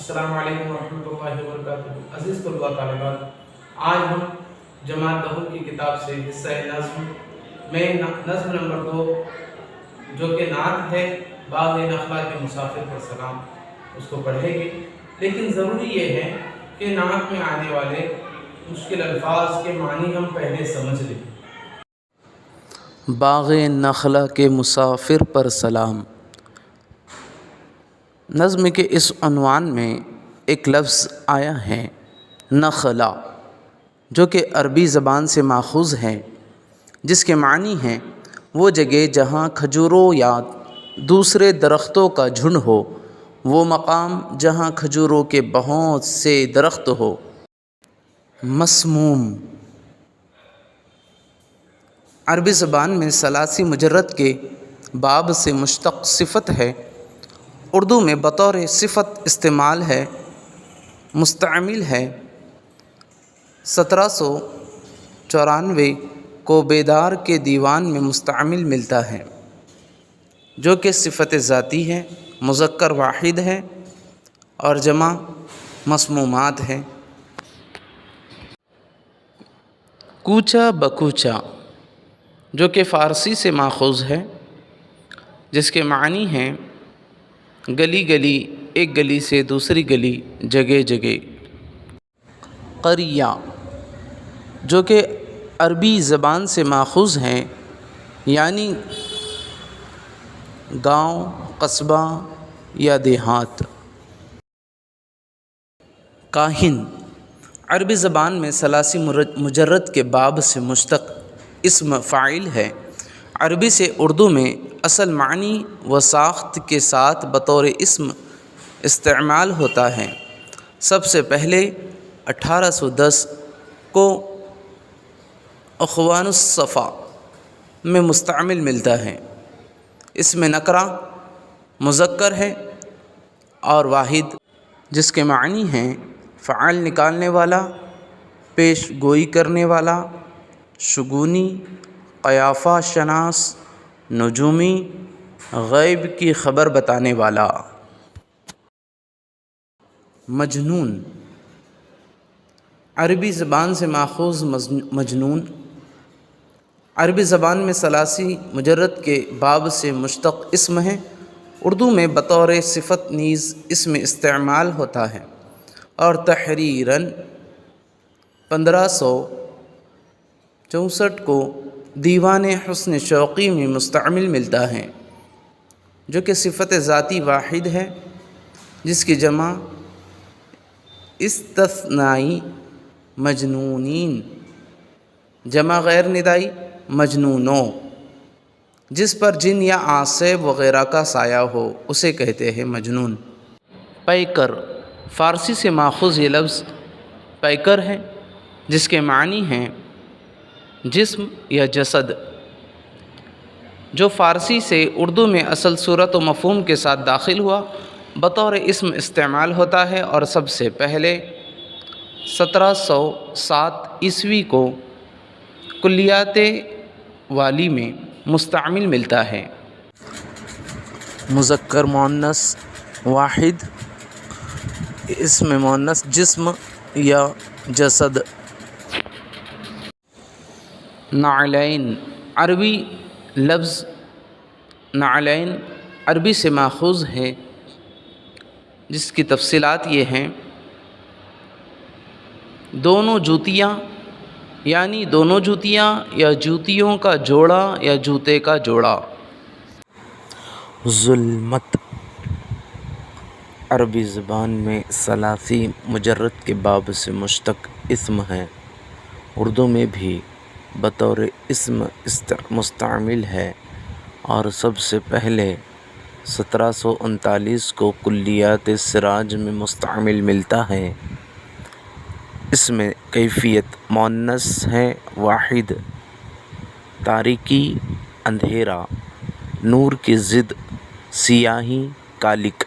السلام علیکم ورحمۃ اللہ وبرکاتہ۔ عزیز طلباء طالبات، آج ہم جماعت دہل کی کتاب سے حصہ نظم میں نظم نمبر 2 جو کہ نعت ہے باغ نخلا کے مسافر پر سلام، اس کو پڑھیں گے۔ لیکن ضروری یہ ہے کہ نعت میں آنے والے مشکل الفاظ کے معنی ہم پہلے سمجھ لیں۔ باغ نخلا کے مسافر پر سلام۔ نظم کے اس عنوان میں ایک لفظ آیا ہے نخلا، جو کہ عربی زبان سے ماخوذ ہے، جس کے معنی ہیں وہ جگہ جہاں کھجوروں یا دوسرے درختوں کا جھنڈ ہو، وہ مقام جہاں کھجوروں کے بہت سے درخت ہو۔ مسموم عربی زبان میں ثلاثی مجرد کے باب سے مشتق صفت ہے، اردو میں بطور صفت استعمال ہے، مستعمل ہے۔ 1794 کو بیدار کے دیوان میں مستعمل ملتا ہے، جو کہ صفت ذاتی ہے، مذکر واحد ہے اور جمع مسمومات ہے۔ کوچہ بکوچہ، جو کہ فارسی سے ماخوذ ہے، جس کے معنی ہیں گلی گلی، ایک گلی سے دوسری گلی، جگہ جگہ۔ قریہ، جو کہ عربی زبان سے ماخوذ ہیں، یعنی گاؤں، قصبہ یا دیہات۔ کاہن عربی زبان میں ثلاثی مجرد کے باب سے مشتق اسم فاعل ہے، عربی سے اردو میں اصل معنی و ساخت کے ساتھ بطور اسم استعمال ہوتا ہے۔ سب سے پہلے 1810 کو اخوان الصفا میں مستعمل ملتا ہے۔ اس میں نکرہ مذکر ہے اور واحد، جس کے معنی ہیں فعال نکالنے والا، پیش گوئی کرنے والا، شگونی، قیافہ شناس، نجومی، غیب کی خبر بتانے والا۔ مجنون عربی زبان سے ماخوذ مجنون، عربی زبان میں ثلاثی مجرد کے باب سے مشتق اسم ہے، اردو میں بطور صفت نیز اس میں استعمال ہوتا ہے اور تحریراً 1564 کو دیوان حسن شوقی میں مستعمل ملتا ہے، جو کہ صفت ذاتی واحد ہے، جس کی جمع استثنائی مجنونین، جمع غیر ندائی مجنونوں، جس پر جن یا عاصب وغیرہ کا سایہ ہو اسے کہتے ہیں مجنون۔ پیکر فارسی سے ماخوذ یہ لفظ پیکر ہے، جس کے معنی ہیں جسم یا جسد، جو فارسی سے اردو میں اصل صورت و مفہوم کے ساتھ داخل ہوا، بطور اسم استعمال ہوتا ہے اور سب سے پہلے 1707 عیسوی کو کلیات والی میں مستعمل ملتا ہے۔ مذکر مؤنث واحد، اسم مؤنث جسم یا جسد۔ نعلین عربی لفظ نعلین عربی سے ماخوذ ہے، جس کی تفصیلات یہ ہیں دونوں جوتیاں، یعنی دونوں جوتیاں یا جوتیوں کا جوڑا یا جوتے کا جوڑا۔ ظلمت عربی زبان میں ثلاثی مجرد کے باب سے مشتق اسم ہے، اردو میں بھی بطور اسم مستعمل ہے اور سب سے پہلے 1739 کو کلیات سراج میں مستعمل ملتا ہے۔ اس میں کیفیت مؤنث ہے واحد، تاریکی اندھیرا، نور کی ضد سیاہی کالک۔